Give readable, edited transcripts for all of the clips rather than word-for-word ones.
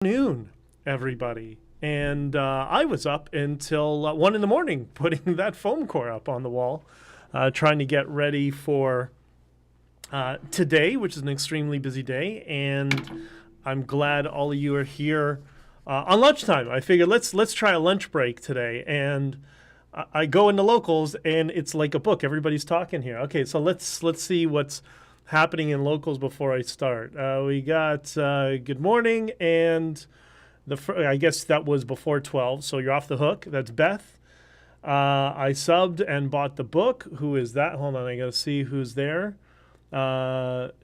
Noon, everybody. And I was up until 1 in the morning putting that foam core up on the wall, trying to get ready for today, which is an extremely busy day. And I'm glad all of you are here on lunchtime. I figured let's try a lunch break today. And I go into locals, and it's like a book. Everybody's talking here. Okay, so let's see what's happening in locals before I start. We got good morning, and I guess that was before 12, so you're off the hook. That's Beth. I subbed and bought the book. Who is that? Hold on, I gotta see who's there.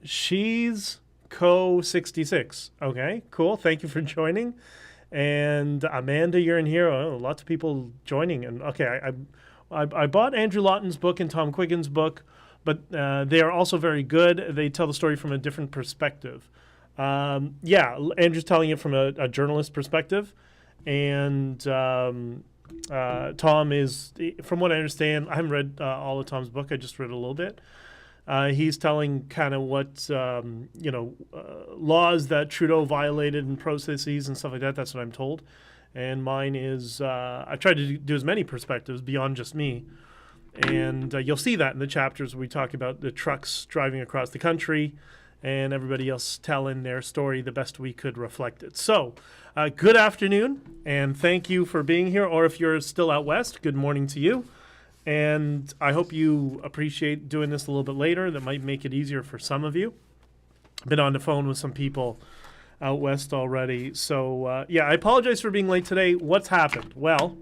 She's Co66. Okay, cool. Thank you for joining. And Amanda, you're in here. Oh, lots of people joining. And okay, I bought Andrew Lawton's book and Tom Quiggin's book, but they are also very good. They tell the story from a different perspective. Andrew's telling it from a journalist perspective, and Tom is, from what I understand, I haven't read all of Tom's book. I just read a little bit. He's telling kind of what laws that Trudeau violated and processes and stuff like that. That's what I'm told. And mine is I tried to do as many perspectives beyond just me. And you'll see that in the chapters we talk about the trucks driving across the country and everybody else telling their story the best we could reflect it. So good afternoon, and thank you for being here. Or if you're still out west, good morning to you. And I hope you appreciate doing this a little bit later. That might make it easier for some of you. I've been on the phone with some people out west already. So, I apologize for being late today. What's happened? Well,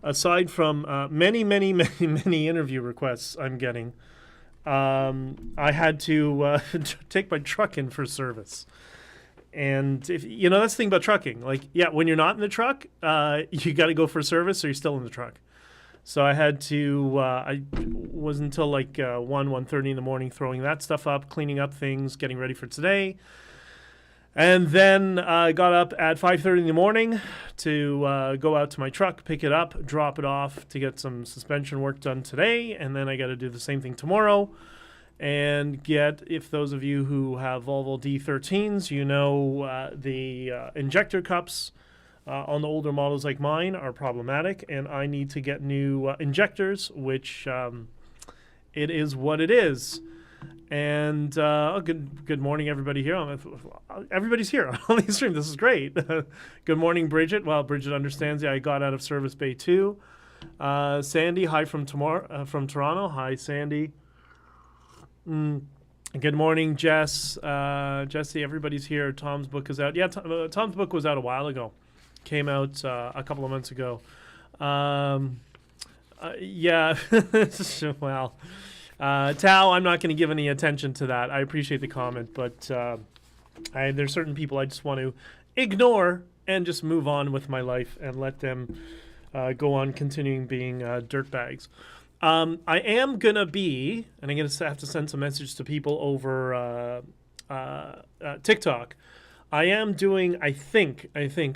aside from many interview requests I'm getting, I had to take my truck in for service. And if that's the thing about trucking. When you're not in the truck, you got to go for service, or you're still in the truck. So I had to. I was until 1:30 in the morning throwing that stuff up, cleaning up things, getting ready for today. And then I got up at 5:30 in the morning to go out to my truck, pick it up, drop it off to get some suspension work done today. And then I got to do the same thing tomorrow and get, if those of you who have Volvo D13s, the injector cups on the older models like mine are problematic. And I need to get new injectors, which it is what it is. And good morning, everybody here. Everybody's here on the stream. This is great. Good morning, Bridget. Well, Bridget understands. I got out of Service Bay 2. Sandy, hi from Toronto. Hi, Sandy. Good morning, Jess. Jesse, everybody's here. Tom's book is out. Yeah, Tom's book was out a while ago. Came out a couple of months ago. Well... Tao, I'm not going to give any attention to that. I appreciate the comment, but there's certain people I just want to ignore and just move on with my life and let them go on continuing being dirtbags. I am going to be, and I'm going to have to send some message to people over TikTok. I am doing, I think,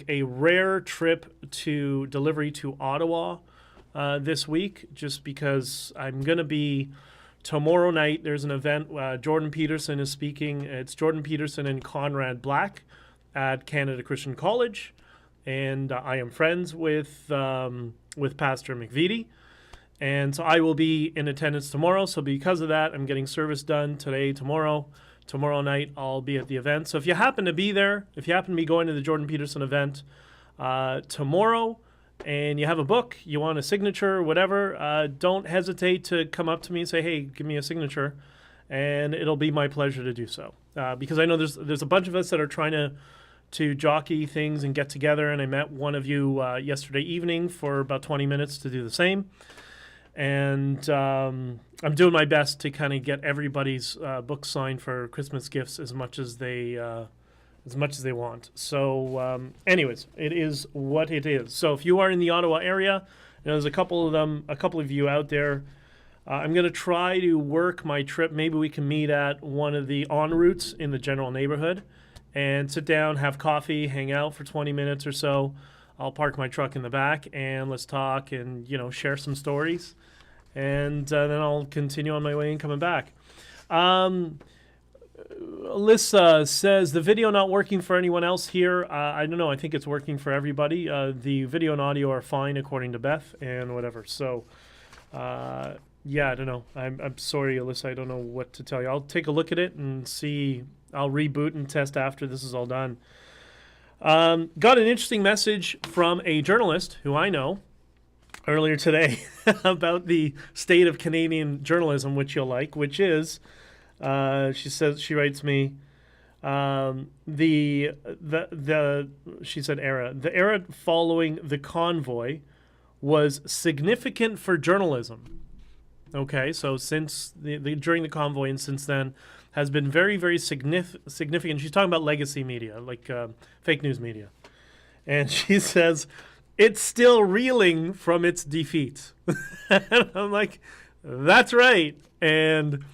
a rare trip to delivery to Ottawa this week, just because I'm going to be... Tomorrow night, there's an event. Jordan Peterson is speaking. It's Jordan Peterson and Conrad Black at Canada Christian College, and I am friends with Pastor McVitie, and so I will be in attendance tomorrow. So because of that, I'm getting service done today, tomorrow. Tomorrow night, I'll be at the event. So if you happen to be there, if you happen to be going to the Jordan Peterson event tomorrow, and you have a book, you want a signature, whatever, don't hesitate to come up to me and say, hey, give me a signature, and it'll be my pleasure to do so. Because I know there's a bunch of us that are trying to jockey things and get together, and I met one of you yesterday evening for about 20 minutes to do the same. And I'm doing my best to kind of get everybody's book signed for Christmas gifts as much as they want. So anyways, it is what it is. So if you are in the Ottawa area, there's a couple of you out there, I'm going to try to work my trip. Maybe we can meet at one of the en routes in the general neighborhood and sit down, have coffee, hang out for 20 minutes or so. I'll park my truck in the back and let's talk and, share some stories. And then I'll continue on my way and coming back. Alyssa says, the video not working for anyone else here. I don't know. I think it's working for everybody. The video and audio are fine according to Beth and whatever. So, yeah, I don't know. I'm sorry, Alyssa. I don't know what to tell you. I'll take a look at it and see. I'll reboot and test after this is all done. Got an interesting message from a journalist who I know earlier today about the state of Canadian journalism, which you'll like, which is, she writes me, she said the era following the convoy was significant for journalism. Okay, so since during the convoy and since then has been very, very significant. She's talking about legacy media, like fake news media. And she says, it's still reeling from its defeat. And I'm like, that's right. And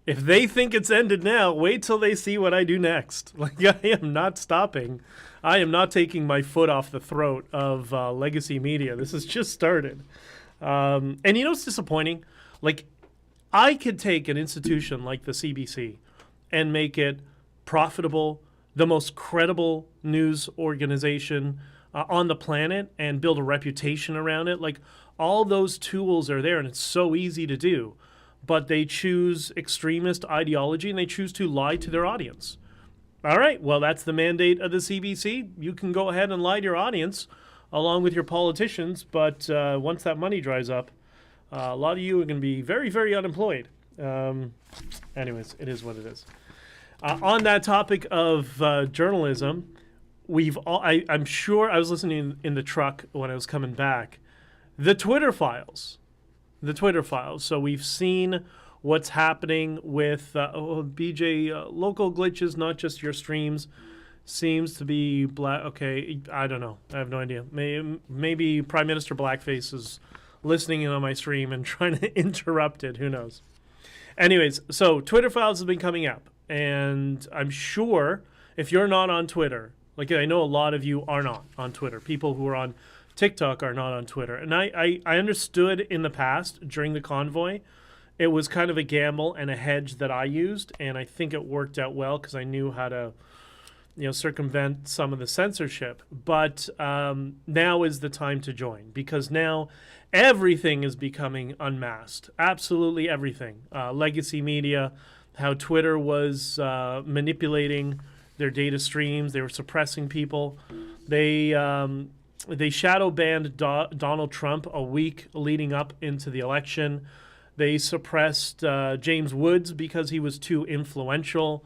if they think it's ended now, wait till they see what I do next. Like, I am not stopping. I am not taking my foot off the throat of legacy media. This has just started. And you know what's disappointing? Like, I could take an institution like the CBC and make it profitable, the most credible news organization on the planet, and build a reputation around it. Like, all those tools are there, and it's so easy to do. But they choose extremist ideology, and they choose to lie to their audience. All right, well, that's the mandate of the CBC. You can go ahead and lie to your audience along with your politicians, but once that money dries up, a lot of you are going to be very, very unemployed. Anyways, it is what it is. On that topic of journalism, I'm sure I was listening in the truck when I was coming back. The Twitter files. So we've seen what's happening with BJ, local glitches, not just your streams. Seems to be black. Okay, I don't know. I have no idea. Maybe Prime Minister Blackface is listening in on my stream and trying to interrupt it. Who knows? Anyways, so Twitter files have been coming up. And I'm sure if you're not on Twitter, like I know a lot of you are not on Twitter. People who are on TikTok are not on Twitter. And I understood in the past during the convoy, it was kind of a gamble and a hedge that I used. And I think it worked out well because I knew how to circumvent some of the censorship. But now is the time to join, because now everything is becoming unmasked. Absolutely everything. Legacy media, how Twitter was manipulating their data streams. They were suppressing people. They shadow banned Donald Trump a week leading up into the election. They suppressed James Woods because he was too influential.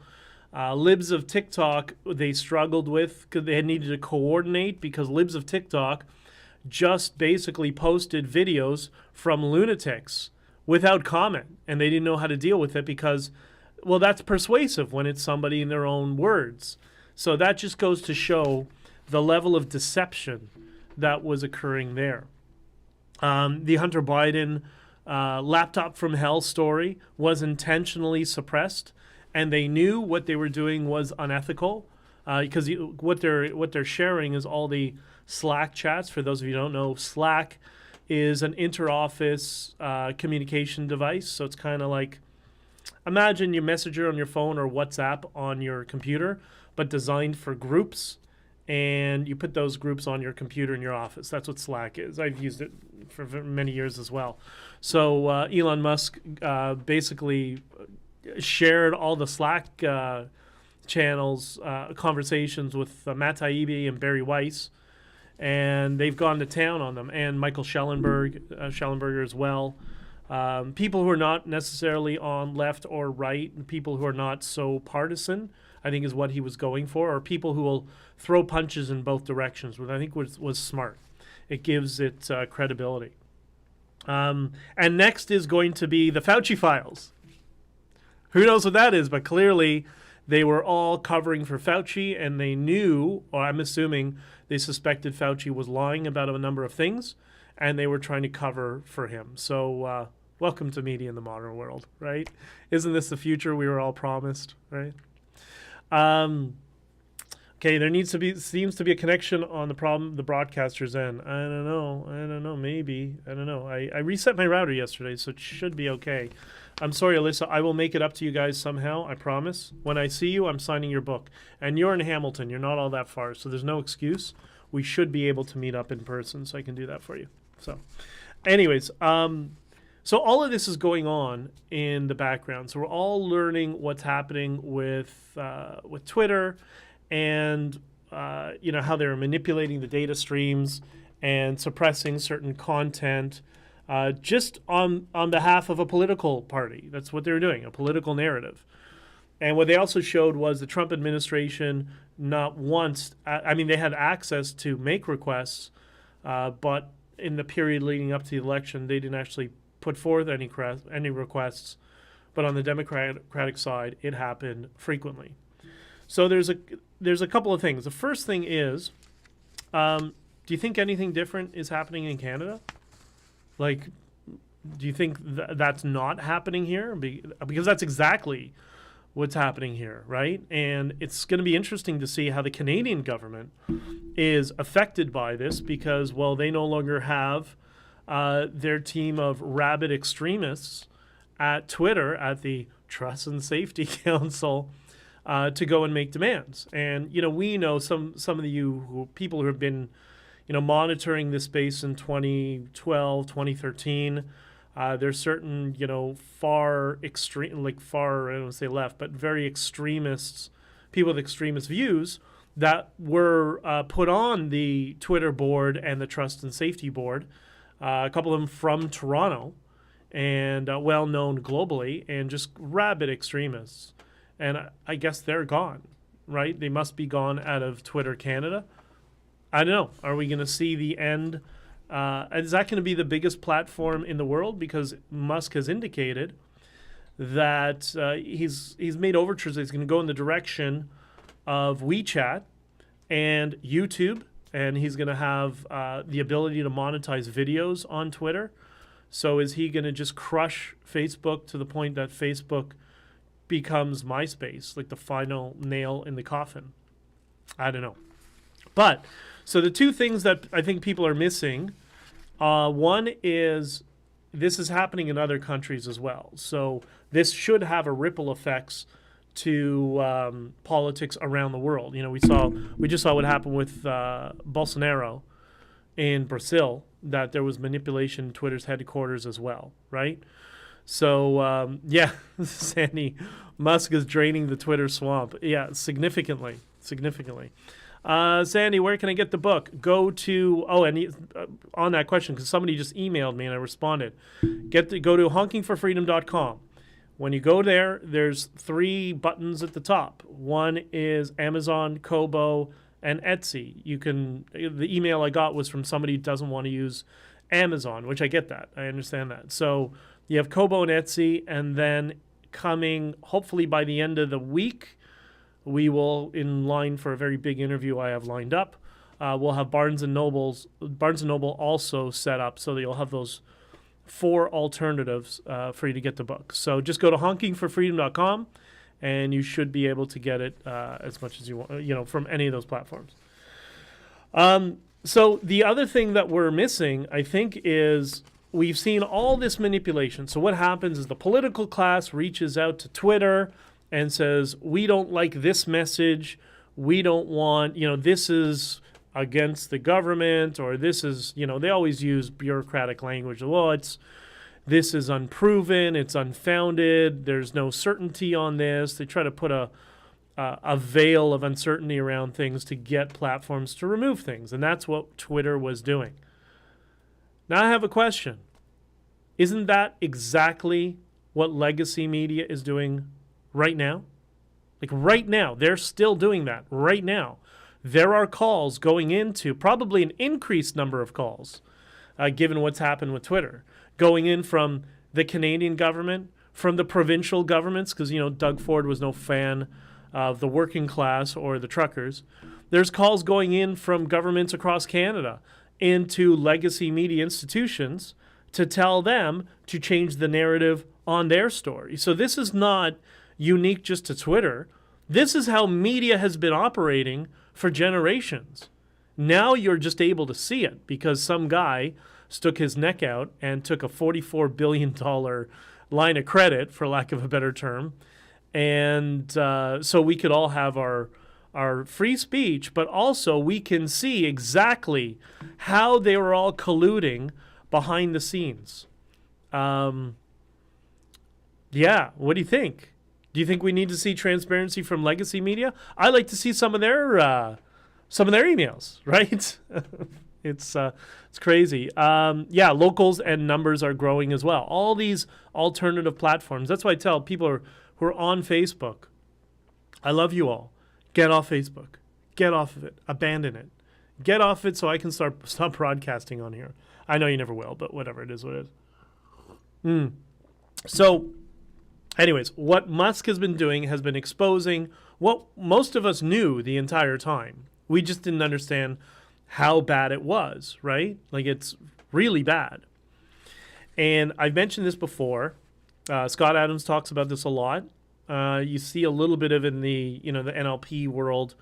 Libs of TikTok, they struggled with because they needed to coordinate, because Libs of TikTok just basically posted videos from lunatics without comment, and they didn't know how to deal with it because, well, that's persuasive when it's somebody in their own words. So that just goes to show the level of deception that was occurring there. The Hunter Biden laptop from hell story was intentionally suppressed, and they knew what they were doing was unethical, because what they're sharing is all the Slack chats. For those of you who don't know, Slack is an inter-office communication device. So it's kind of like, imagine your Messenger on your phone or WhatsApp on your computer, but designed for groups. And you put those groups on your computer in your office. That's what Slack is. I've used it for many years as well. So Elon Musk basically shared all the Slack channels, conversations with Matt Taibbi and Barry Weiss, and they've gone to town on them. And Michael Schellenberger as well. People who are not necessarily on left or right, people who are not so partisan, I think is what he was going for, or people who will throw punches in both directions, which I think was smart. It gives it credibility. And next is going to be the Fauci files. Who knows what that is, but clearly they were all covering for Fauci, and they knew, or I'm assuming they suspected Fauci was lying about a number of things, and they were trying to cover for him. So welcome to media in the modern world, right? Isn't this the future we were all promised, right? Okay, there seems to be a connection on the broadcaster's end. I don't know, maybe. I don't know. I reset my router yesterday, so it should be okay. I'm sorry, Alyssa. I will make it up to you guys somehow. I promise. When I see you, I'm signing your book. And you're in Hamilton. You're not all that far, so there's no excuse. We should be able to meet up in person, so I can do that for you. So, anyways, so all of this is going on in the background. So we're all learning what's happening with Twitter, and how they're manipulating the data streams and suppressing certain content. Just on behalf of a political party. That's what they're doing, a political narrative. And what they also showed was the Trump administration not once, they had access to make requests, but in the period leading up to the election, they didn't actually put forth any requests. But on the Democratic side, it happened frequently. So there's a couple of things. The first thing is, do you think anything different is happening in Canada? Like, do you think that's not happening here? Because that's exactly what's happening here, right? And it's going to be interesting to see how the Canadian government is affected by this because, well, they no longer have their team of rabid extremists at Twitter, at the Trust and Safety Council, to go and make demands. And, we know some of people who have been monitoring this space in 2012, 2013, there's certain, far extreme, I don't want to say left, but very extremists, people with extremist views that were put on the Twitter board and the Trust and Safety board, a couple of them from Toronto and well-known globally, and just rabid extremists. And I guess they're gone, right? They must be gone out of Twitter Canada. I don't know. Are we going to see the end? Is that going to be the biggest platform in the world? Because Musk has indicated that he's made overtures that he's going to go in the direction of WeChat and YouTube, and he's going to have the ability to monetize videos on Twitter. So is he going to just crush Facebook to the point that Facebook becomes MySpace, like the final nail in the coffin? I don't know. But so the two things that I think people are missing, one is this is happening in other countries as well. So this should have a ripple effects to politics around the world. We just saw what happened with Bolsonaro in Brazil, that there was manipulation in Twitter's headquarters as well, right? So Sandy, Musk is draining the Twitter swamp. Yeah, significantly. Sandy, where can I get the book? Go to, on that question, because somebody just emailed me and I responded. Go to honkingforfreedom.com. When you go there, there's 3 buttons at the top. One is Amazon, Kobo, and Etsy. The email I got was from somebody who doesn't want to use Amazon, which I get that. I understand that. So you have Kobo and Etsy, and then coming hopefully by the end of the week, we will, in line for a very big interview I have lined up, we'll have Barnes & Noble also set up so that you'll have those 4 alternatives for you to get the book. So just go to honkingforfreedom.com and you should be able to get it as much as you want, from any of those platforms. So the other thing that we're missing, I think, is we've seen all this manipulation. So what happens is the political class reaches out to Twitter and says, we don't like this message. We don't want, this is against the government, or this is, they always use bureaucratic language. Well, this is unproven, it's unfounded, there's no certainty on this. They try to put a veil of uncertainty around things to get platforms to remove things. And that's what Twitter was doing. Now I have a question. Isn't that exactly what legacy media is doing right now? Like right now, they're still doing that right now. There are calls going into, probably an increased number of calls, given what's happened with Twitter, going in from the Canadian government, from the provincial governments, because, Doug Ford was no fan of the working class or the truckers. There's calls going in from governments across Canada into legacy media institutions to tell them to change the narrative on their story. So this is not unique just to Twitter. This is how media has been operating for generations. Now you're just able to see it because some guy stuck his neck out and took a $44 billion line of credit, for lack of a better term. And so we could all have our free speech, but also we can see exactly how they were all colluding behind the scenes. Yeah, what do you think? Do you think we need to see transparency from legacy media? I like to see some of their emails, right? It's crazy. Yeah, locals and numbers are growing as well. All these alternative platforms. That's why I tell people who are on Facebook, I love you all. Get off Facebook. Get off of it. Abandon it. Get off it so I can stop broadcasting on here. I know you never will, but whatever, it is what it is. So, anyways, what Musk has been doing has been exposing what most of us knew the entire time. We just didn't understand how bad it was, right? Like, it's really bad. And I've mentioned this before. Scott Adams talks about this a lot. You see a little bit of it in the NLP world,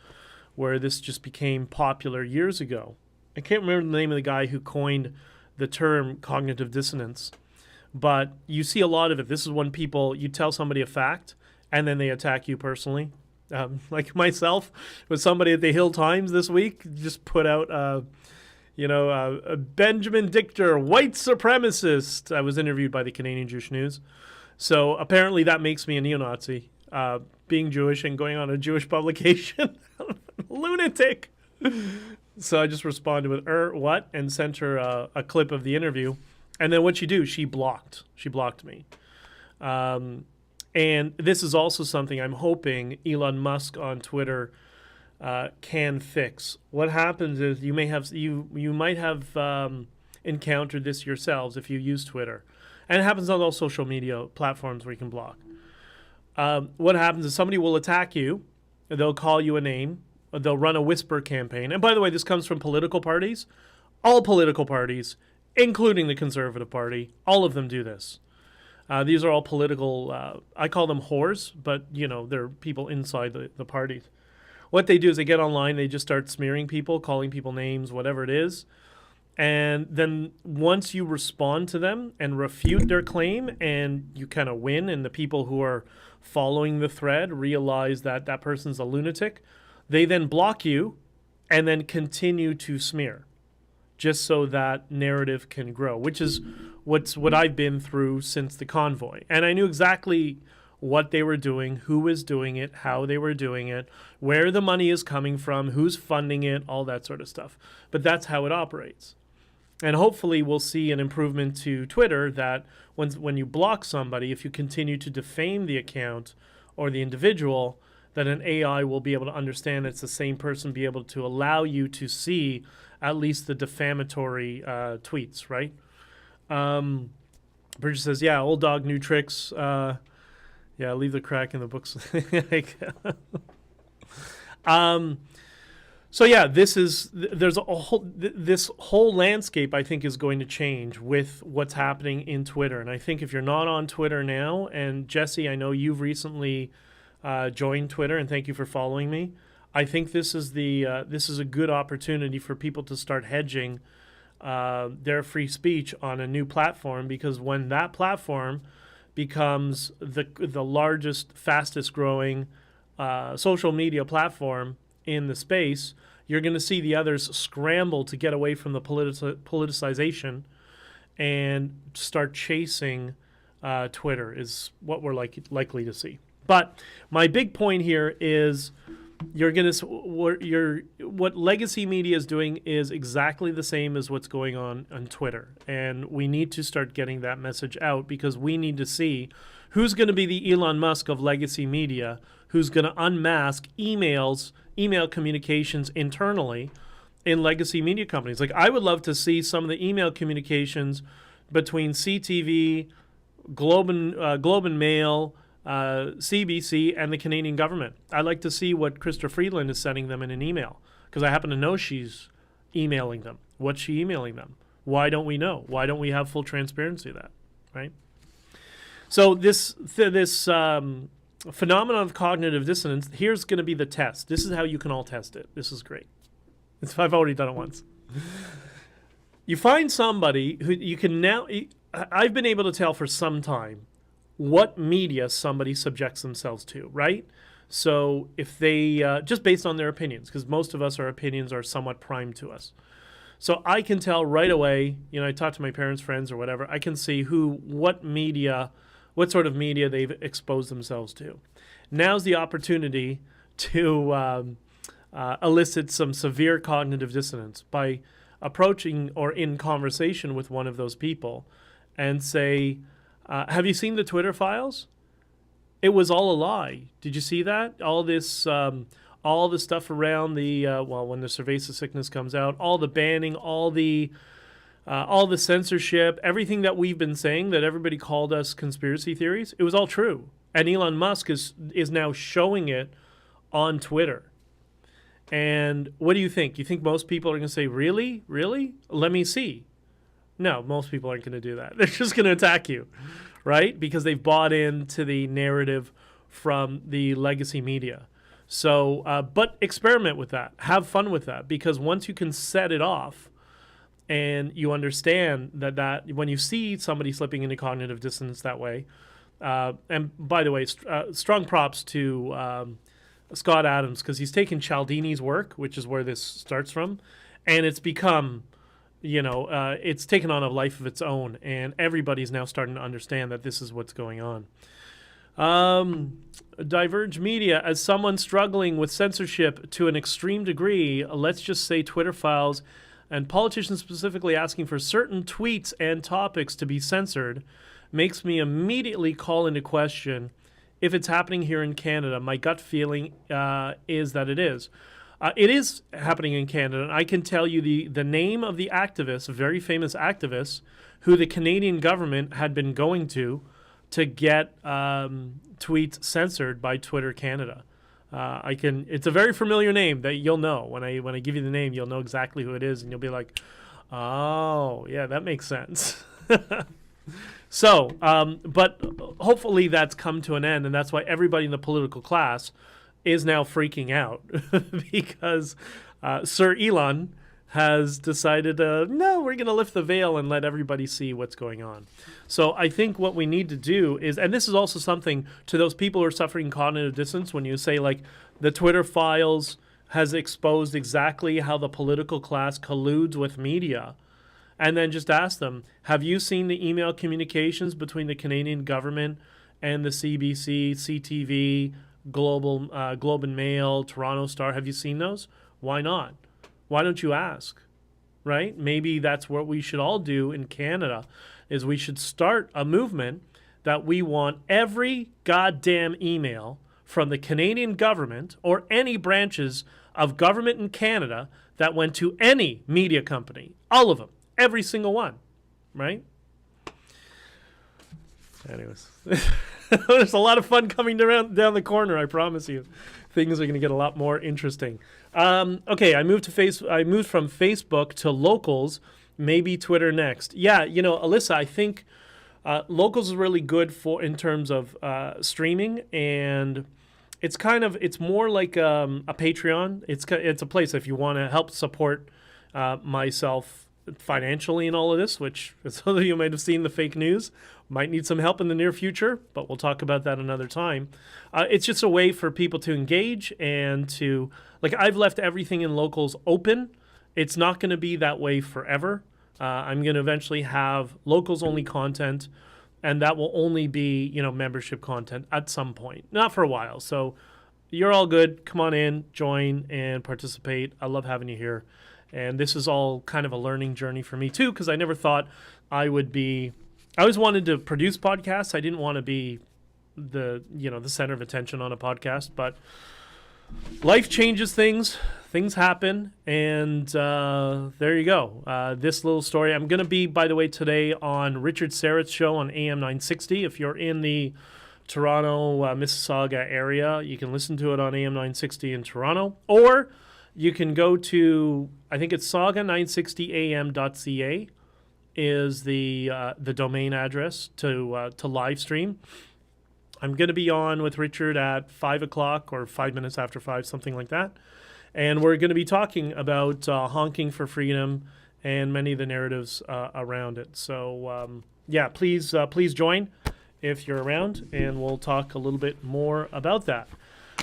where this just became popular years ago. I can't remember the name of the guy who coined the term cognitive dissonance, but you see a lot of it. This is when you tell somebody a fact and then they attack you personally. Like myself, with somebody at the Hill Times this week, just put out, a Benjamin Dichter, white supremacist. I was interviewed by the Canadian Jewish News. So apparently that makes me a neo-Nazi, being Jewish and going on a Jewish publication. Lunatic. So I just responded with, what? And sent her a clip of the interview. And then what'd she do? She blocked me. And this is also something I'm hoping Elon Musk on Twitter can fix. What happens is you might have encountered this yourselves if you use Twitter. And it happens on all social media platforms where you can block. What happens is somebody will attack you. They'll call you a name. They'll run a whisper campaign. And by the way, this comes from political parties. All political parties, including the Conservative Party, all of them do this. These are all political, I call them whores, but, they're people inside the parties. What they do is they get online, they just start smearing people, calling people names, whatever it is. And then once you respond to them and refute their claim and you kind of win, and the people who are following the thread realize that that person's a lunatic, they then block you and then continue to smear just so that narrative can grow, which is what I've been through since the Convoy. And I knew exactly what they were doing, who was doing it, how they were doing it, where the money is coming from, who's funding it, all that sort of stuff. But that's how it operates. And hopefully we'll see an improvement to Twitter that when you block somebody, if you continue to defame the account or the individual, that an AI will be able to understand it's the same person, be able to allow you to see at least the defamatory tweets, right? Bridget says, yeah, old dog, new tricks. Yeah, leave the crack in the books. So yeah, this whole landscape, I think, is going to change with what's happening in Twitter. And I think if you're not on Twitter now, and Jesse, I know you've recently joined Twitter, and thank you for following me. I think this is a good opportunity for people to start hedging their free speech on a new platform, because when that platform becomes the largest, fastest growing social media platform in the space, you're going to see the others scramble to get away from the politicization and start chasing Twitter is what we're likely to see. But my big point here is what legacy media is doing is exactly the same as what's going on Twitter. And we need to start getting that message out, because we need to see who's going to be the Elon Musk of legacy media, who's going to unmask email communications internally in legacy media companies. Like, I would love to see some of the email communications between CTV, Globe and Mail, CBC, and the Canadian government. I'd like to see what Krista Friedland is sending them in an email, because I happen to know she's emailing them. What's she emailing them? Why don't we know? Why don't we have full transparency of that, right? So this phenomenon of cognitive dissonance, here's going to be the test. This is how you can all test it. This is great. I've already done it once. You find somebody who you can now... I've been able to tell for some time what media somebody subjects themselves to, right? So if they, just based on their opinions, because most of us, our opinions are somewhat primed to us. So I can tell right away, I talk to my parents, friends, or whatever, I can see what sort of media they've exposed themselves to. Now's the opportunity to elicit some severe cognitive dissonance by approaching or in conversation with one of those people and say, have you seen the Twitter files? It was all a lie. Did you see that? All this, all the stuff around the, when the cerveza sickness comes out, all the banning, all the censorship, everything that we've been saying that everybody called us conspiracy theories, it was all true. And Elon Musk is now showing it on Twitter. And what do you think? You think most people are going to say, really? Really? Let me see. No, most people aren't going to do that. They're just going to attack you, right? Because they've bought into the narrative from the legacy media. So, but experiment with that. Have fun with that. Because once you can set it off and you understand that when you see somebody slipping into cognitive dissonance that way, and by the way, strong props to Scott Adams, because he's taken Cialdini's work, which is where this starts from, and it's become, it's taken on a life of its own, and everybody's now starting to understand that this is what's going on. Diverge Media, as someone struggling with censorship to an extreme degree, let's just say Twitter files, and politicians specifically asking for certain tweets and topics to be censored, makes me immediately call into question if it's happening here in Canada. My gut feeling is that it is. It is happening in Canada, and I can tell you the name of the activist, a very famous activist, who the Canadian government had been going to get tweets censored by Twitter Canada. It's a very familiar name that you'll know. When I give you the name, you'll know exactly who it is, and you'll be like, oh, yeah, that makes sense. So, but hopefully that's come to an end, and that's why everybody in the political class is now freaking out because Sir Elon has decided, no, we're going to lift the veil and let everybody see what's going on. So I think what we need to do is, and this is also something to those people who are suffering cognitive dissonance, when you say like the Twitter files has exposed exactly how the political class colludes with media. And then just ask them, have you seen the email communications between the Canadian government and the CBC, CTV, Globe and Mail, Toronto Star? Have you seen those? Why not? Why don't you ask, right? Maybe that's what we should all do in Canada, is we should start a movement that we want every goddamn email from the Canadian government or any branches of government in Canada that went to any media company, all of them. Every single one, right? Anyways, there's a lot of fun coming down the corner, I promise you. Things are going to get a lot more interesting. Okay, I moved from Facebook to Locals, maybe Twitter next. Yeah, Alyssa, I think Locals is really good in terms of streaming, and it's more like a Patreon. It's a place if you want to help support myself financially in all of this, which some of you might have seen the fake news, might need some help in the near future, but we'll talk about that another time. It's just a way for people to engage and to, I've left everything in Locals open. It's not going to be that way forever. I'm going to eventually have Locals only content, and that will only be, membership content at some point, not for a while. So you're all good. Come on in, join, and participate. I love having you here. And this is all kind of a learning journey for me too, because I never thought I always wanted to produce podcasts. I didn't want to be the center of attention on a podcast, but life changes things happen, and there you go. This little story, I'm going to be, by the way, today on Richard Serrett's show on AM 960. If you're in the Toronto, Mississauga area, you can listen to it on AM 960 in Toronto, or you can go to, I think it's saga960am.ca is the domain address to live stream. I'm going to be on with Richard at 5 o'clock or 5 minutes after 5, something like that. And we're going to be talking about Honking for Freedom and many of the narratives around it. So, please join. if you're around, and we'll talk a little bit more about that.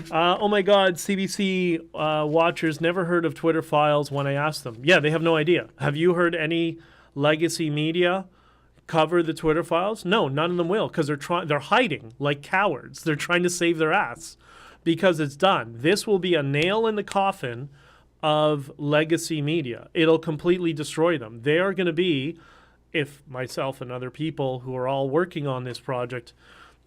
Oh my God, CBC watchers never heard of Twitter files when I asked them. Yeah, they have no idea. Have you heard any legacy media cover the Twitter files? No, none of them will, because they're hiding like cowards. They're trying to save their ass because it's done. This will be a nail in the coffin of legacy media. It'll completely destroy them. They are going to be, if myself and other people who are all working on this project,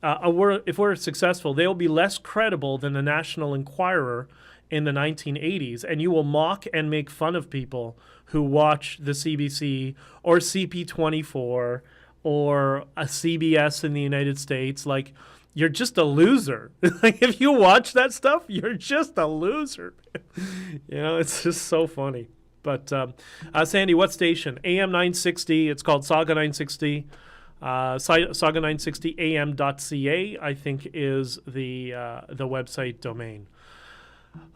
if we're successful, they'll be less credible than the National Enquirer in the 1980s, and you will mock and make fun of people who watch the CBC or CP24 or a CBS in the United States. Like, you're just a loser. Like, if you watch that stuff, you're just a loser. You know, it's just so funny. But Sandy, what station? AM 960. It's called Saga 960. Saga960am.ca, I think, is the website domain.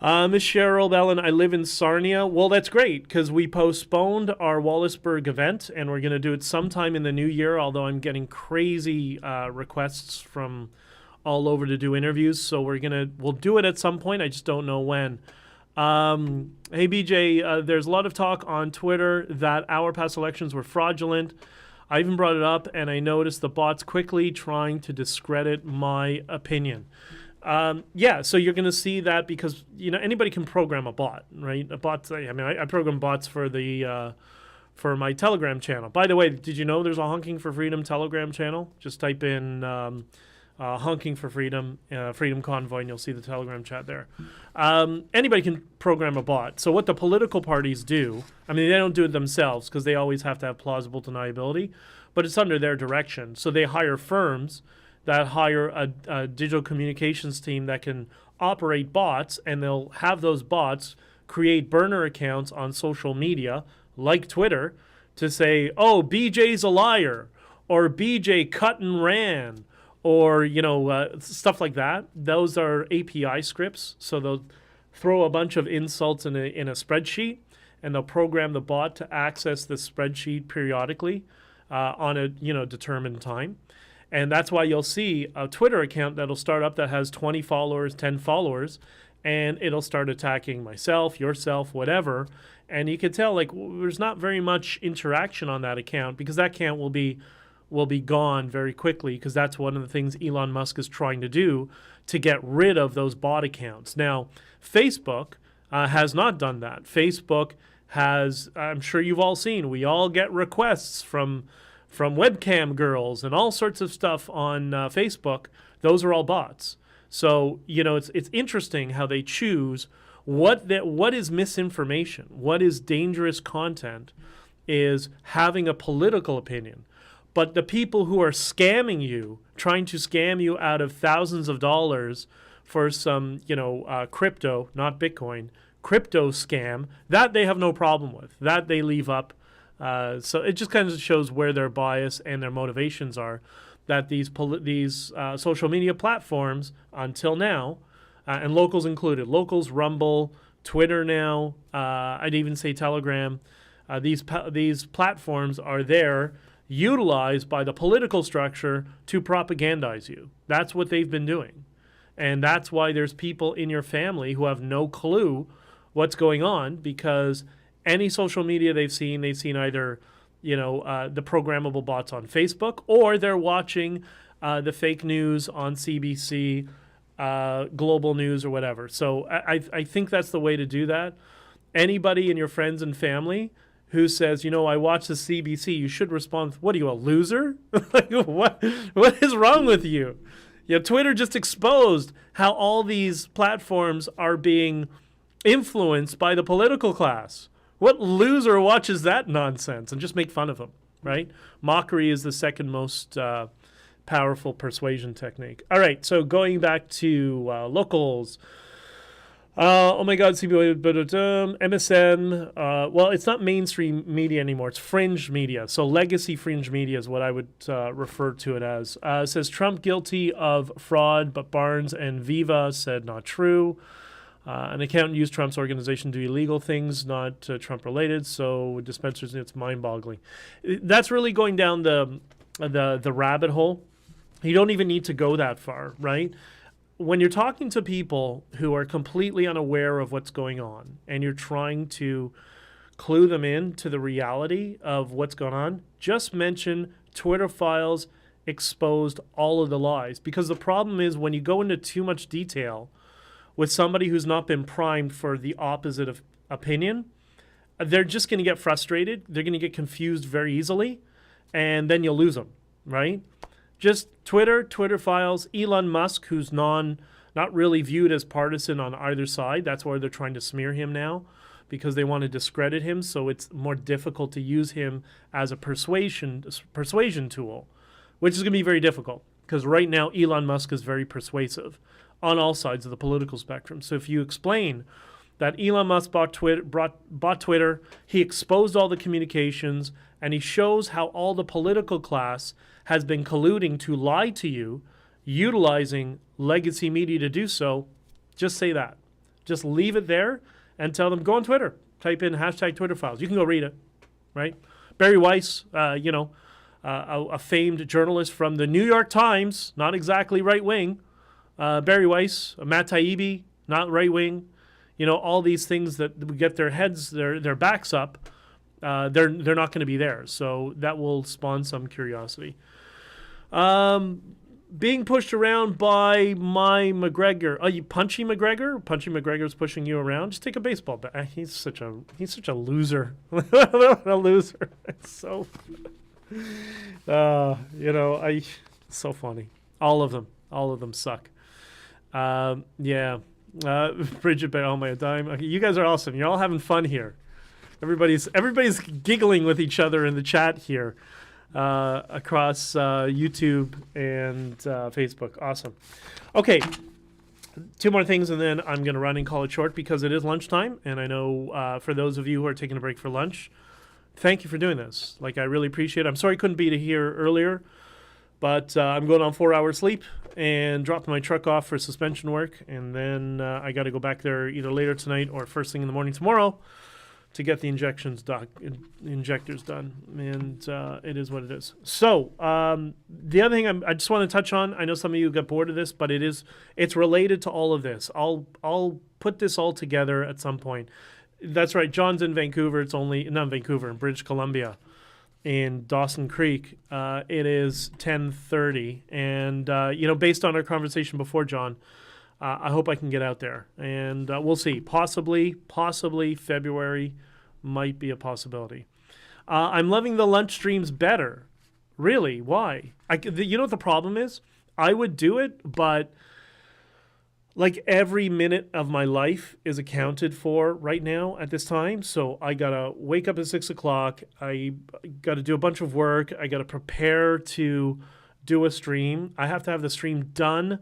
Miss Cheryl Bellin, I live in Sarnia. Well, that's great, because we postponed our Wallaceburg event, and we're going to do it sometime in the new year, although I'm getting crazy requests from all over to do interviews, so we'll do it at some point. I just don't know when. Hey, BJ, there's a lot of talk on Twitter that our past elections were fraudulent. I even brought it up, and I noticed the bots quickly trying to discredit my opinion. Yeah, so you're going to see that because, you know, anybody can program a bot, right? A bot. I mean, I program bots for for my Telegram channel. By the way, did you know there's a Honking for Freedom Telegram channel? Just type in Honking for Freedom, Freedom Convoy, and you'll see the Telegram chat there. Anybody can program a bot. So what the political parties do, I mean, they don't do it themselves because they always have to have plausible deniability, but it's under their direction. So they hire firms that hire a digital communications team that can operate bots, and they'll have those bots create burner accounts on social media, like Twitter, to say, oh, BJ's a liar, or BJ cut and ran, or, you know, stuff like that. Those are API scripts, so they'll throw a bunch of insults in a spreadsheet, and they'll program the bot to access the spreadsheet periodically on a determined time. And that's why you'll see a Twitter account that'll start up that has 20 followers, 10 followers, and it'll start attacking myself, yourself, whatever. And you can tell, like, there's not very much interaction on that account because that account will be gone very quickly, because that's one of the things Elon Musk is trying to do to get rid of those bot accounts. Now, Facebook has not done that. Facebook has, I'm sure you've all seen, we all get requests from webcam girls and all sorts of stuff on Facebook. Those are all bots. So, you know, it's interesting how they choose what is misinformation, what is dangerous content, is having a political opinion. But the people who are scamming you, trying to scam you out of thousands of dollars for some, crypto, not Bitcoin, crypto scam, that they have no problem with. That they leave up. So it just kind of shows where their bias and their motivations are, that these social media platforms, until now, and locals included, locals, Rumble, Twitter now, I'd even say Telegram, these platforms are there, utilized by the political structure to propagandize you. That's what they've been doing. And that's why there's people in your family who have no clue what's going on, because any social media they've seen either, the programmable bots on Facebook, or they're watching the fake news on CBC, Global News, or whatever. So I think that's the way to do that. Anybody in your friends and family who says, I watch the CBC, you should respond, what are you, a loser? Like, what is wrong with you? Twitter just exposed how all these platforms are being influenced by the political class. What loser watches that nonsense and just make fun of them, right? Mockery is the second most powerful persuasion technique. All right, so going back to locals. Oh my God, MSN. Well, it's not mainstream media anymore. It's fringe media. So legacy fringe media is what I would refer to it as. It says Trump guilty of fraud, but Barnes and Viva said not true. An accountant used Trump's organization to do illegal things, not Trump related. So dispensers, it's mind-boggling. That's really going down the rabbit hole You don't even need to go that far, right? When you're talking to people who are completely unaware of what's going on and you're trying to clue them in to the reality of what's going on, just mention Twitter files exposed all of the lies. Because the problem is when you go into too much detail with somebody who's not been primed for the opposite of opinion, they're just going to get frustrated. They're going to get confused very easily, and then you'll lose them, right? Just Twitter files, Elon Musk, who's not really viewed as partisan on either side. That's why they're trying to smear him now, because they want to discredit him, so it's more difficult to use him as a persuasion tool, which is going to be very difficult, because right now Elon Musk is very persuasive on all sides of the political spectrum. So if you explain that Elon Musk bought Twitter, he exposed all the communications, and he shows how all the political class has been colluding to lie to you, utilizing legacy media to do so, just say that. Just leave it there and tell them, go on Twitter, type in hashtag Twitter files. You can go read it, right? Barry Weiss, a famed journalist from the New York Times, not exactly right-wing. Barry Weiss, Matt Taibbi, not right-wing. All these things that we get their backs up, they're not going to be there. So that will spawn some curiosity. Being pushed around by my McGregor. Oh, you Punchy McGregor? Punchy McGregor's pushing you around. Just take a baseball bat. He's such a loser. A loser. It's so, so funny. All of them suck. Yeah. Bridget, oh my dime. Okay, you guys are awesome. You're all having fun here. Everybody's giggling with each other in the chat here. Across YouTube and Facebook. Awesome. Okay, 2 more things, and then I'm going to run and call it short because it is lunchtime, and I know for those of you who are taking a break for lunch, thank you for doing this. I really appreciate it. I'm sorry I couldn't be here earlier, but I'm going on 4 hours sleep and dropping my truck off for suspension work, and then I got to go back there either later tonight or first thing in the morning tomorrow to get the injectors done, and it is what it is. So the other thing I just want to touch on, I know some of you got bored of this, but it's related to all of this. I'll put this all together at some point. That's right, John's in Vancouver. It's only not Vancouver, in British Columbia, in Dawson Creek. It is 10:30, and based on our conversation before, John, I hope I can get out there, and we'll see. Possibly February might be a possibility. I'm loving the lunch streams better. Really? Why? You know what the problem is? I would do it, but every minute of my life is accounted for right now at this time. So I gotta wake up at 6 o'clock. I gotta do a bunch of work. I gotta prepare to do a stream. I have to have the stream done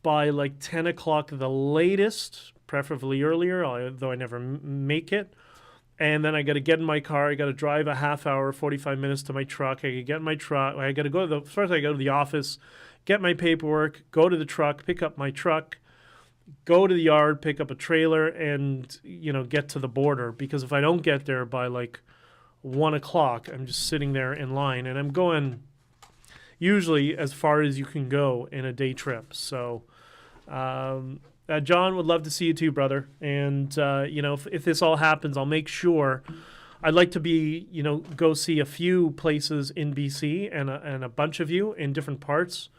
by 10 o'clock the latest, preferably earlier, though I never make it. And then I got to get in my car. I got to drive a half hour, 45 minutes to my truck. I get in my truck. I got to go first I go to the office, get my paperwork, go to the truck, pick up my truck, go to the yard, pick up a trailer, and, get to the border. Because if I don't get there by 1 o'clock, I'm just sitting there in line. And I'm going usually as far as you can go in a day trip. So, John, would love to see you too, brother. And, if this all happens, I'll make sure. I'd like to be, go see a few places in BC and a bunch of you in different parts.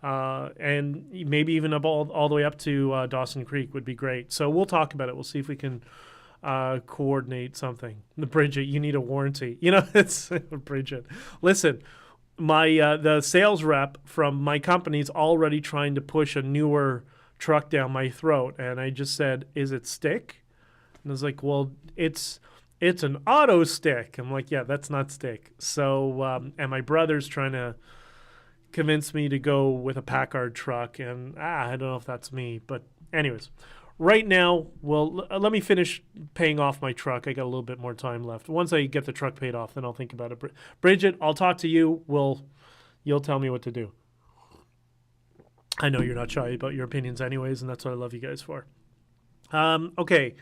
And maybe even all the way up to Dawson Creek would be great. So we'll talk about it. We'll see if we can coordinate something. Bridget, you need a warranty. It's Bridget. Listen, the sales rep from my company's already trying to push a newer truck down my throat, and I just said, is it stick? And I was like, well, it's an auto stick. I'm like, yeah, that's not stick. So and my brother's trying to convince me to go with a Packard truck, and I don't know if that's me, but anyways, right now, well, let me finish paying off my truck. I got a little bit more time left. Once I get the truck paid off, then I'll think about it. Bridget, I'll talk to you. You'll tell me what to do. I know you're not shy about your opinions anyways, and that's what I love you guys for. Okay.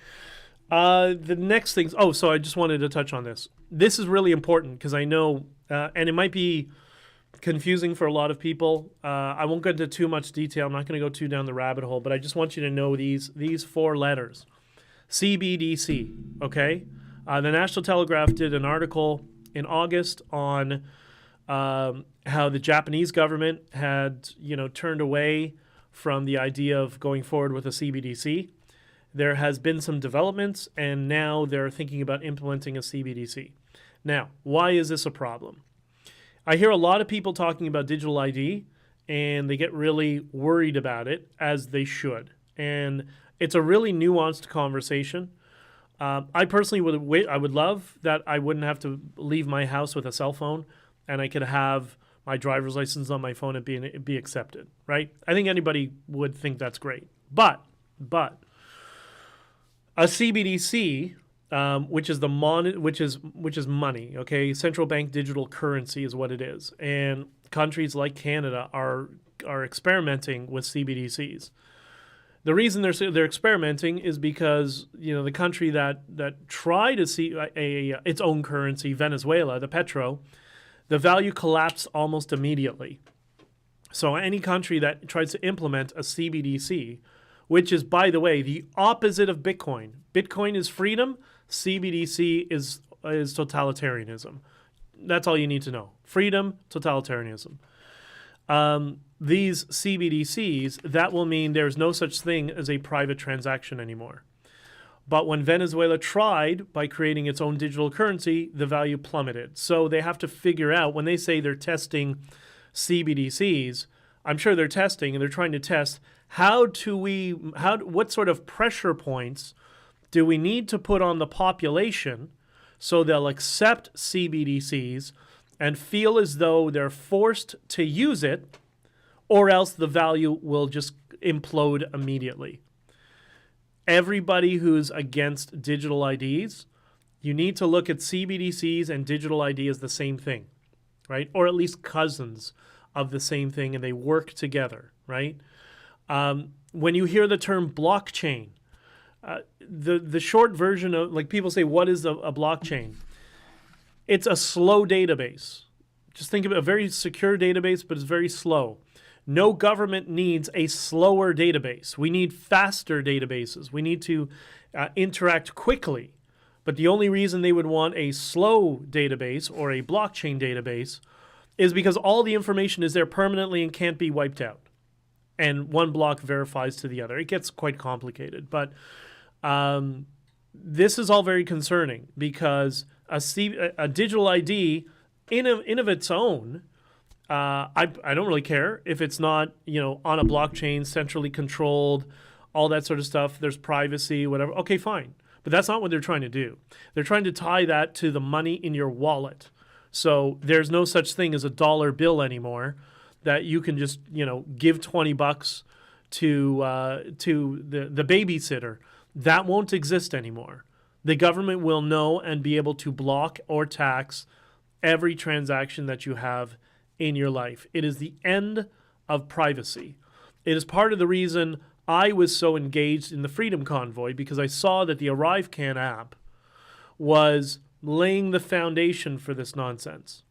The next thing. So I just wanted to touch on this. This is really important because I know, and it might be confusing for a lot of people. I won't go into too much detail. I'm not going to go too down the rabbit hole, but I just want you to know these 4 letters. CBDC, okay? The National Telegraph did an article in August on how the Japanese government had, turned away from the idea of going forward with a CBDC. There has been some developments, and now they're thinking about implementing a CBDC. Now, why is this a problem? I hear a lot of people talking about digital ID, and they get really worried about it, as they should. And it's a really nuanced conversation. I personally would love that I wouldn't have to leave my house with a cell phone, and I could have my driver's license on my phone and be accepted, right? I think anybody would think that's great. But a CBDC, which is money, okay? Central bank digital currency is what it is, and countries like Canada are experimenting with CBDCs. The reason they're experimenting is because the country that tried to see its own currency, Venezuela, the petro, the value collapsed almost immediately. So any country that tries to implement a CBDC, which is, by the way, the opposite of Bitcoin. Bitcoin is freedom. CBDC is totalitarianism. That's all you need to know. Freedom, totalitarianism. These CBDCs, that will mean there's no such thing as a private transaction anymore. But when Venezuela tried by creating its own digital currency, the value plummeted. So they have to figure out, when they say they're testing CBDCs, I'm sure they're testing, and they're trying to test what sort of pressure points do we need to put on the population so they'll accept CBDCs and feel as though they're forced to use it, or else the value will just implode immediately. Everybody who's against digital IDs, you need to look at CBDCs and digital ID as the same thing, right? Or at least cousins of the same thing, and they work together, right? When you hear the term blockchain, the short version of, like, people say, what is a blockchain? It's a slow database. Just think of it, a very secure database, but it's very slow. No government needs a slower database. We need faster databases. We need to interact quickly. But the only reason they would want a slow database or a blockchain database is because all the information is there permanently and can't be wiped out. And one block verifies to the other. It gets quite complicated. But this is all very concerning, because a digital ID in of its own, I don't really care if it's not on a blockchain, centrally controlled, all that sort of stuff. There's privacy, whatever. Okay, fine. But that's not what they're trying to do. They're trying to tie that to the money in your wallet. So there's no such thing as a dollar bill anymore that you can just give $20 to the babysitter. That won't exist anymore. The government will know and be able to block or tax every transaction that you have in your life. It is the end of privacy. It is part of the reason I was so engaged in the Freedom Convoy, because I saw that the ArriveCan app was laying the foundation for this nonsense.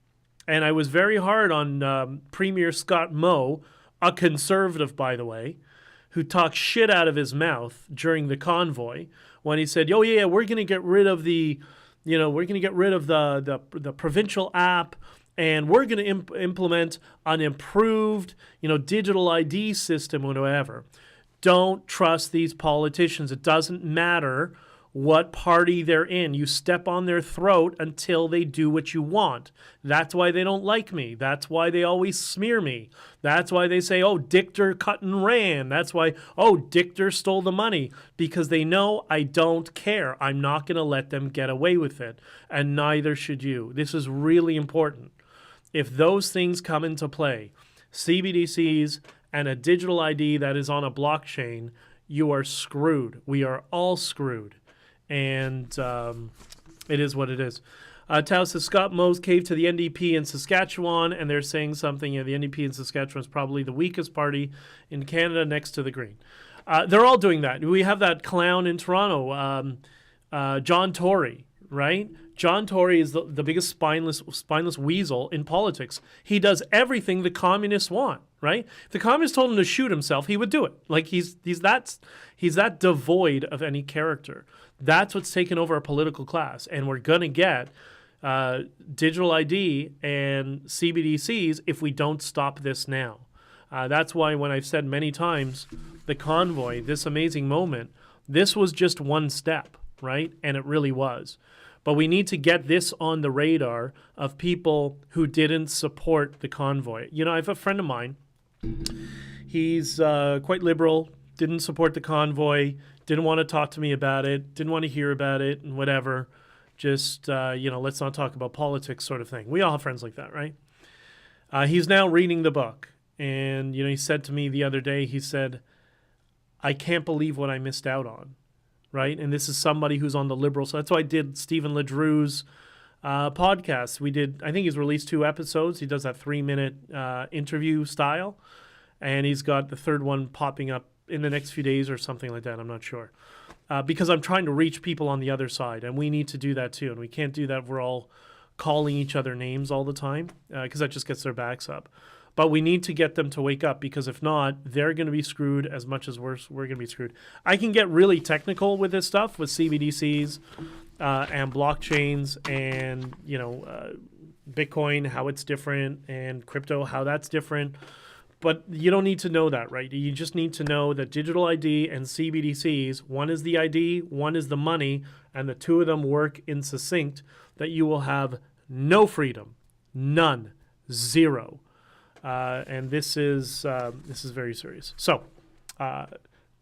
And I was very hard on Premier Scott Moe, a conservative, by the way, who talked shit out of his mouth during the convoy when he said, "Oh yeah, we're going to get rid of the provincial app, and we're going to implement an improved, digital ID system or whatever." Don't trust these politicians. It doesn't matter what party they're in. You step on their throat until they do what you want. That's why they don't like me. That's why they always smear me. That's why they say, "Oh, Dichter cut and ran." That's why, "Oh, Dichter stole the money." Because they know I don't care. I'm not going to let them get away with it. And neither should you. This is really important. If those things come into play, CBDCs and a digital ID that is on a blockchain, you are screwed. We are all screwed. And it is what it is. Tao says, Scott Moe's caved to the NDP in Saskatchewan, and they're saying something. The NDP in Saskatchewan is probably the weakest party in Canada next to the Green. They're all doing that. We have that clown in Toronto, John Tory, right? John Tory is the biggest spineless weasel in politics. He does everything the communists want, right? If the communists told him to shoot himself, he would do it. Like he's that devoid of any character. That's what's taken over our political class, and we're gonna get digital ID and CBDCs if we don't stop this now. That's why when I've said many times, the Convoy, this amazing moment, this was just one step, right? And it really was. But we need to get this on the radar of people who didn't support the Convoy. You know, I have a friend of mine. He's quite liberal, didn't support the Convoy, didn't want to talk to me about it, didn't want to hear about it, and whatever. Just, let's not talk about politics sort of thing. We all have friends like that, right? He's now reading the book. And, he said to me the other day, he said, I can't believe what I missed out on. Right? And this is somebody who's on the liberal. So that's why I did Stephen LeDrew's podcast. I think he's released 2 episodes. He does that 3-minute interview style. And he's got the third one popping up in the next few days or something like that. I'm not sure. Because I'm trying to reach people on the other side. And we need to do that too. And we can't do that if we're all calling each other names all the time. Because that just gets their backs up. But we need to get them to wake up, because if not, they're going to be screwed as much as we're going to be screwed. I can get really technical with this stuff, with CBDCs and blockchains and, Bitcoin, how it's different, and crypto, how that's different. But you don't need to know that, right? You just need to know that digital ID and CBDCs, one is the ID, one is the money, and the two of them work in succinct, that you will have no freedom, none, zero. And this is very serious. So I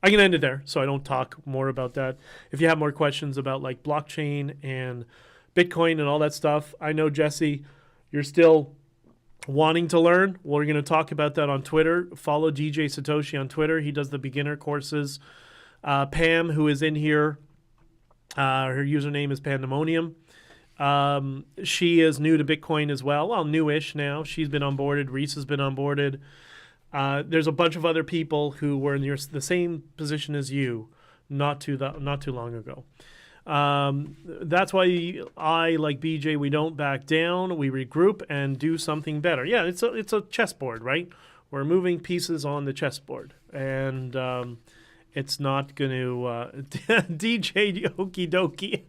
can end it there, so I don't talk more about that. If you have more questions about like blockchain and Bitcoin and all that stuff, I know, Jesse, you're still wanting to learn. We're going to talk about that on Twitter. Follow DJ Satoshi on Twitter. He does the beginner courses. Pam, who is in here, her username is Pandemonium. She is new to Bitcoin as well. Well, newish now. She's been onboarded. Reese has been onboarded. There's a bunch of other people who were in the same position as you not too long ago. That's why I, like BJ, we don't back down. We regroup and do something better. Yeah, it's a chessboard, right? We're moving pieces on the chessboard, and it's not going to DJ Okie Dokie.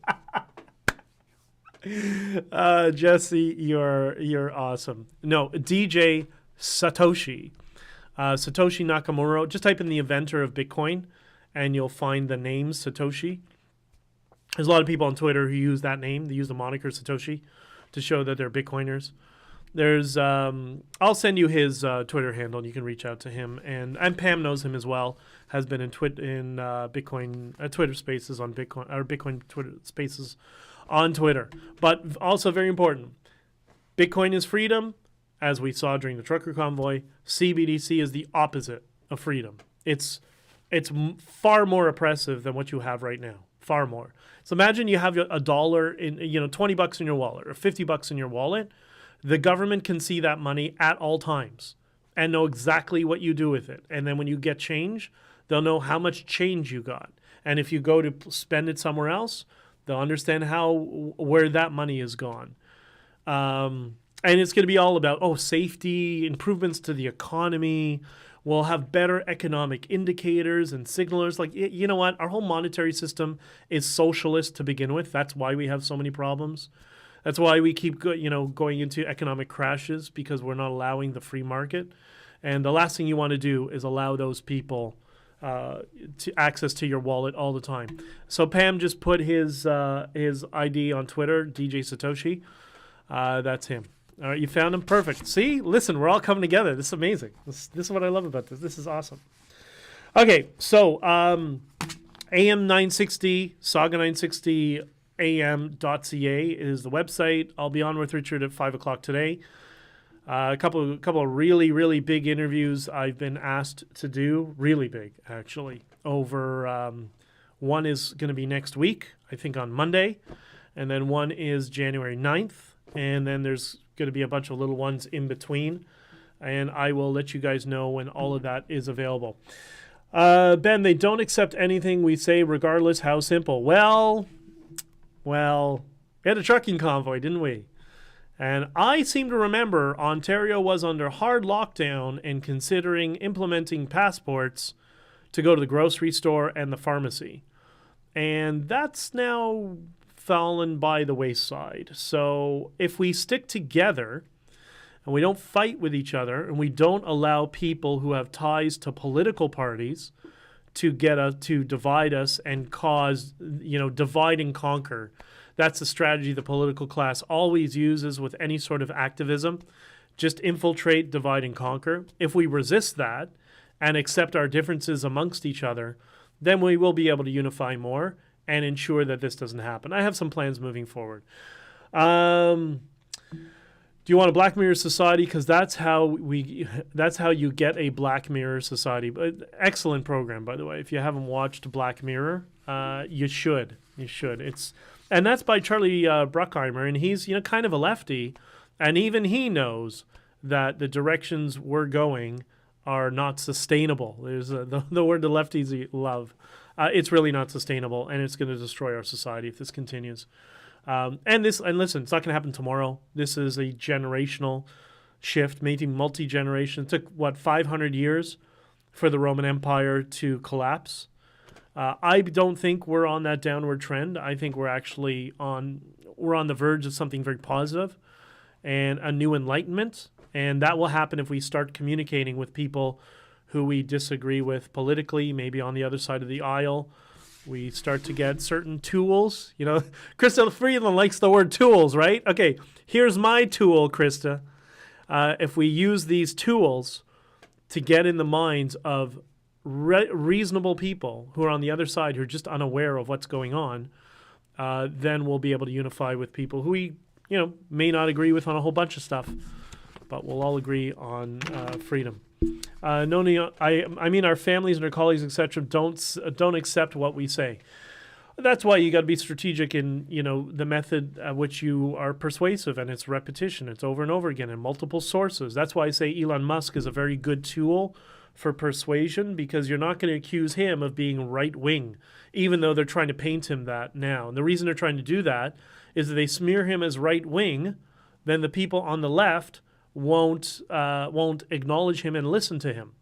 Jesse, you're awesome. No, DJ Satoshi. Satoshi Nakamura. Just type in the inventor of Bitcoin and you'll find the name Satoshi. There's a lot of people on Twitter who use that name. They use the moniker Satoshi to show that they're Bitcoiners. There's I'll send you his Twitter handle and you can reach out to him. And Pam knows him as well. Has been in Bitcoin Twitter Spaces on Bitcoin, or Bitcoin Twitter Spaces on Twitter. But also very important, Bitcoin is freedom, as we saw during the trucker convoy. CBDC is the opposite of freedom. It's far more oppressive than what you have right now. Far more. So imagine you have $1 in, $20 in your wallet or $50 in your wallet. The government can see that money at all times and know exactly what you do with it. And then when you get change, they'll know how much change you got. And if you go to spend it somewhere else, they'll understand where that money is gone. And it's going to be all about, safety, improvements to the economy. We'll have better economic indicators and signalers. Like, you know what? Our whole monetary system is socialist to begin with. That's why we have so many problems. That's why we keep going into economic crashes, because we're not allowing the free market. And the last thing you want to do is allow those people to access to your wallet all the time. So Pam just put his ID on Twitter, DJ Satoshi. That's him. All right, you found him? Perfect. See? Listen, we're all coming together. This is amazing. This is what I love about this. This is awesome. Okay, so AM 960, Saga 960 am.ca is the website. I'll be on with Richard at 5 o'clock today. A couple of really, really big interviews I've been asked to do. Really big, actually. Over one is going to be next week, I think on Monday. And then one is January 9th. And then there's going to be a bunch of little ones in between. And I will let you guys know when all of that is available. Ben, they don't accept anything we say regardless how simple. Well, We had a trucking convoy, didn't we? And I seem to remember Ontario was under hard lockdown and considering implementing passports to go to the grocery store and the pharmacy. And that's now fallen by the wayside. So if we stick together and we don't fight with each other and we don't allow people who have ties to political parties to divide us and cause, divide and conquer. That's the strategy the political class always uses with any sort of activism. Just infiltrate, divide, and conquer. If we resist that and accept our differences amongst each other, then we will be able to unify more and ensure that this doesn't happen. I have some plans moving forward. Do you want a Black Mirror society? Because that's how you get a Black Mirror society. Excellent program, by the way. If you haven't watched Black Mirror, you should. You should. And that's by Charlie Bruckheimer, and he's kind of a lefty, and even he knows that the directions we're going are not sustainable. There's the word the lefties love. It's really not sustainable, and it's going to destroy our society if this continues. And listen, it's not going to happen tomorrow. This is a generational shift, maybe multi-generation. It took 500 years for the Roman Empire to collapse. I don't think we're on that downward trend. I think we're actually on the verge of something very positive and a new enlightenment. And that will happen if we start communicating with people who we disagree with politically, maybe on the other side of the aisle. We start to get certain tools. Krista Freeland likes the word tools, right? Okay, here's my tool, Krista. If we use these tools to get in the minds of reasonable people who are on the other side, who are just unaware of what's going on, then we'll be able to unify with people who we, may not agree with on a whole bunch of stuff, but we'll all agree on freedom. I mean, our families and our colleagues, etc., don't accept what we say. That's why you got to be strategic in the method at which you are persuasive, and it's repetition. It's over and over again in multiple sources. That's why I say Elon Musk is a very good tool for persuasion, because you're not going to accuse him of being right-wing, even though they're trying to paint him that now. And the reason they're trying to do that is that they smear him as right-wing, then the people on the left won't acknowledge him and listen to him.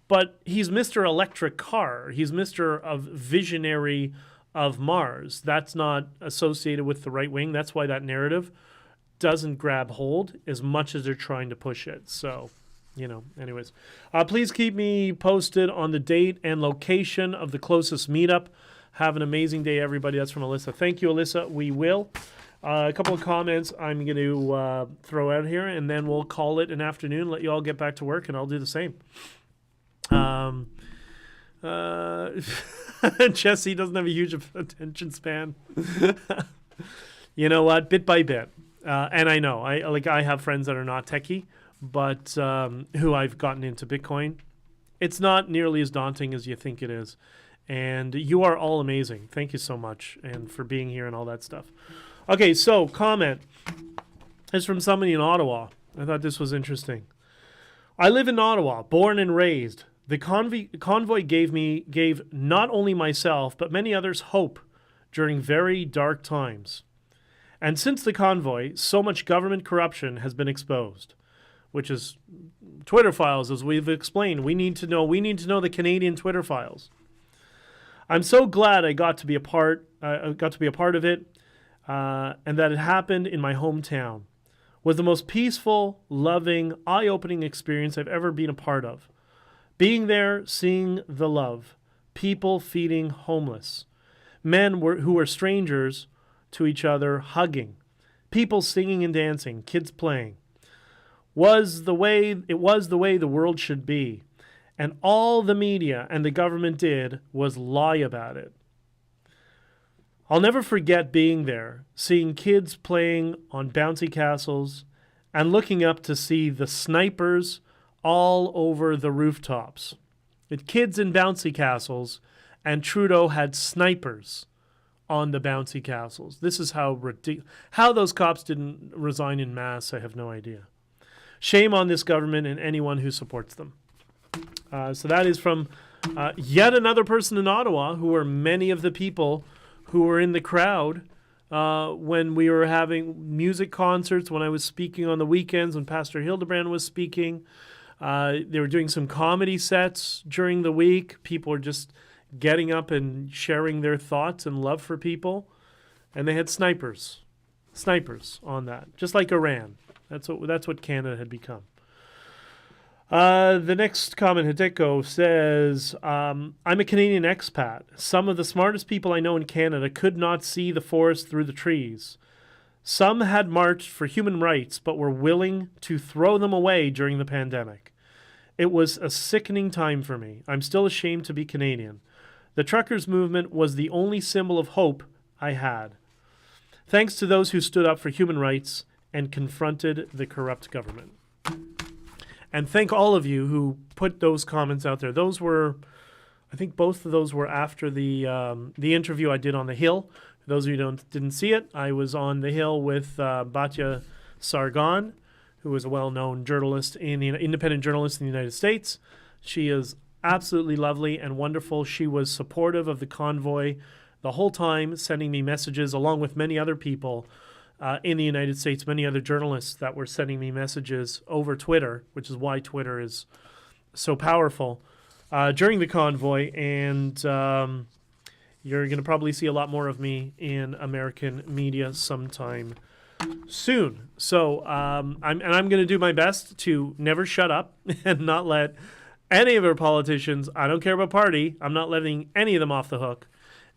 But he's Mr. Electric Car. He's Mr. of Visionary of Mars. That's not associated with the right wing. That's why that narrative doesn't grab hold as much as they're trying to push it. So, anyways. Please keep me posted on the date and location of the closest meetup. Have an amazing day, everybody. That's from Alyssa. Thank you, Alyssa. We will. A couple of comments I'm going to throw out here, and then we'll call it an afternoon, let you all get back to work, and I'll do the same. Jesse doesn't have a huge attention span. You know what? Bit by bit. And I know, I have friends that are not techie, but who I've gotten into Bitcoin. It's not nearly as daunting as you think it is. And you are all amazing. Thank you so much, and for being here and all that stuff. Okay, so comment is from somebody in Ottawa. I thought this was interesting. I live in Ottawa, born and raised. The convoy gave not only myself, but many others hope during very dark times. And since the convoy, so much government corruption has been exposed, which is Twitter files, as we've explained. We need to know the Canadian Twitter files. I'm so glad I got to be a part of it. And that it happened in my hometown. Was the most peaceful, loving, eye-opening experience I've ever been a part of. Being there, seeing the love, people feeding homeless, men who were strangers to each other hugging, people singing and dancing, kids playing. It was the way the world should be, and all the media and the government did was lie about it. I'll never forget being there, seeing kids playing on bouncy castles and looking up to see the snipers all over the rooftops. With kids in bouncy castles, and Trudeau had snipers on the bouncy castles. This is how those cops didn't resign in mass, I have no idea. Shame on this government and anyone who supports them. So that is from yet another person in Ottawa, who are many of the people who were in the crowd when we were having music concerts, when I was speaking on the weekends, when Pastor Hildebrand was speaking. They were doing some comedy sets during the week. People were just getting up and sharing their thoughts and love for people. And they had snipers on that, just like Iran. That's what Canada had become. The next comment, Hideko, says, I'm a Canadian expat. Some of the smartest people I know in Canada could not see the forest through the trees. Some had marched for human rights, but were willing to throw them away during the pandemic. It was a sickening time for me. I'm still ashamed to be Canadian. The truckers' movement was the only symbol of hope I had. Thanks to those who stood up for human rights and confronted the corrupt government. And thank all of you who put those comments out there. Those were, I think both of those were after the interview I did on the Hill. For those of you who didn't see it, I was on the Hill with Batya Sargon, who is a well-known journalist, independent journalist in the United States. She is absolutely lovely and wonderful. She was supportive of the Convoy the whole time, sending me messages, along with many other people in the United States, many other journalists that were sending me messages over Twitter, which is why Twitter is so powerful, during the Convoy. And you're going to probably see a lot more of me in American media sometime soon. So I'm going to do my best to never shut up and not let any of our politicians, I don't care about party, I'm not letting any of them off the hook.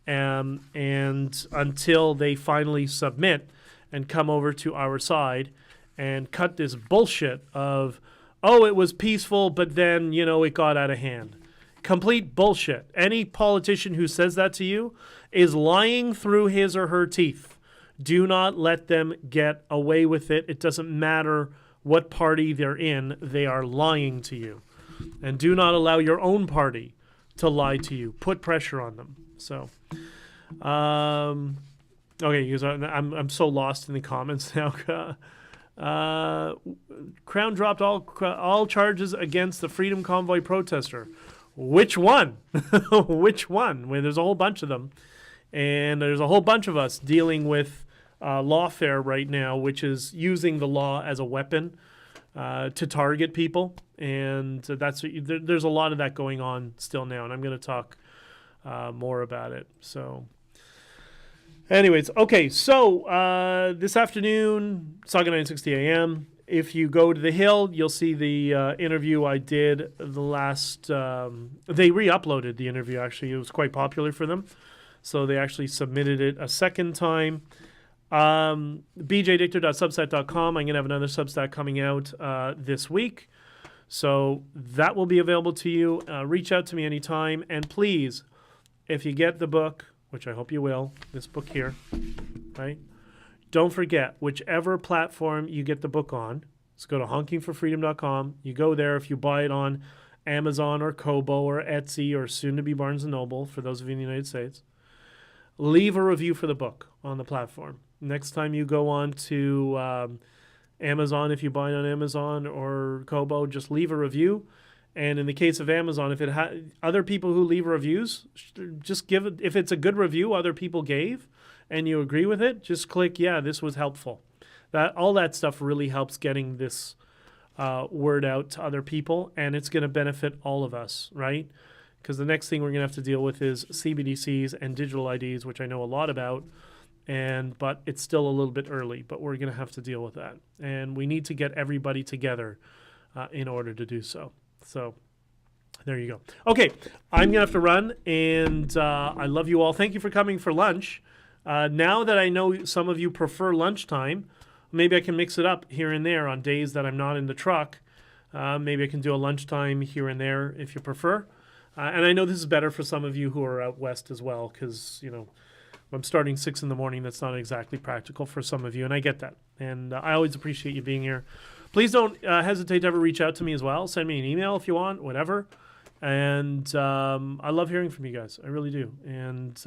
And until they finally submit and come over to our side and cut this bullshit of, oh, it was peaceful, but then, it got out of hand. Complete bullshit. Any politician who says that to you is lying through his or her teeth. Do not let them get away with it. It doesn't matter what party they're in. They are lying to you. And do not allow your own party to lie to you. Put pressure on them. So, okay, because I'm so lost in the comments now. Crown dropped all charges against the Freedom Convoy protester. Which one? Which one? Well, there's a whole bunch of them. And there's a whole bunch of us dealing with lawfare right now, which is using the law as a weapon to target people. And there's a lot of that going on still now. And I'm going to talk more about it. So anyways, okay. So this afternoon, Saga 960 AM. If you go to the Hill, you'll see the interview I did the last... they re-uploaded the interview, actually. It was quite popular for them. So they actually submitted it a second time. bjdictor.substack.com. I'm going to have another Substack coming out this week. So that will be available to you. Reach out to me anytime. And please, if you get the book, which I hope you will, this book here, right? Don't forget, whichever platform you get the book on, let's go to honkingforfreedom.com. You go there. If you buy it on Amazon or Kobo or Etsy or soon to be Barnes & Noble, for those of you in the United States, leave a review for the book on the platform. Next time you go on to Amazon, if you buy it on Amazon or Kobo, just leave a review. And in the case of Amazon, if it other people who leave reviews, just give it. If it's a good review other people gave and you agree with it, just click, yeah, this was helpful. All that stuff really helps getting this word out to other people, and it's going to benefit all of us, right? Because the next thing we're going to have to deal with is CBDCs and digital IDs, which I know a lot about, but it's still a little bit early, but we're going to have to deal with that. And we need to get everybody together in order to do so. So there you go. Okay, I'm going to have to run, and I love you all. Thank you for coming for lunch. Now that I know some of you prefer lunchtime, maybe I can mix it up here and there on days that I'm not in the truck. Maybe I can do a lunchtime here and there if you prefer. And I know this is better for some of you who are out west as well, because, I'm starting 6 in the morning. That's not exactly practical for some of you, and I get that. And I always appreciate you being here. Please don't hesitate to ever reach out to me as well. Send me an email if you want, whatever. And I love hearing from you guys. I really do. And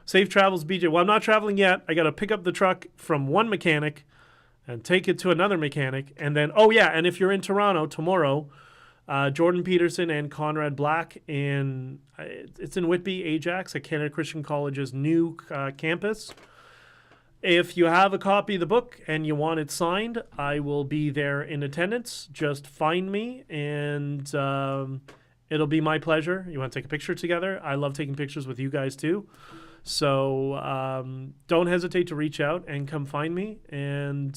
safe travels, BJ. Well, I'm not traveling yet. I got to pick up the truck from one mechanic and take it to another mechanic. And then, and if you're in Toronto tomorrow, Jordan Peterson and Conrad Black it's in Whitby, Ajax, at Canada Christian College's new campus. If you have a copy of the book and you want it signed, I will be there in attendance. Just find me, and it'll be my pleasure. You want to take a picture together? I love taking pictures with you guys too. So don't hesitate to reach out and come find me. And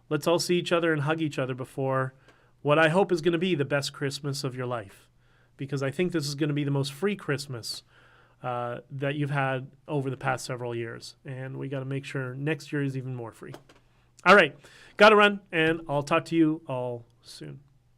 let's all see each other and hug each other before what I hope is going to be the best Christmas of your life. Because I think this is going to be the most free Christmas that you've had over the past several years. And we got to make sure next year is even more free. All right. Got to run, and I'll talk to you all soon.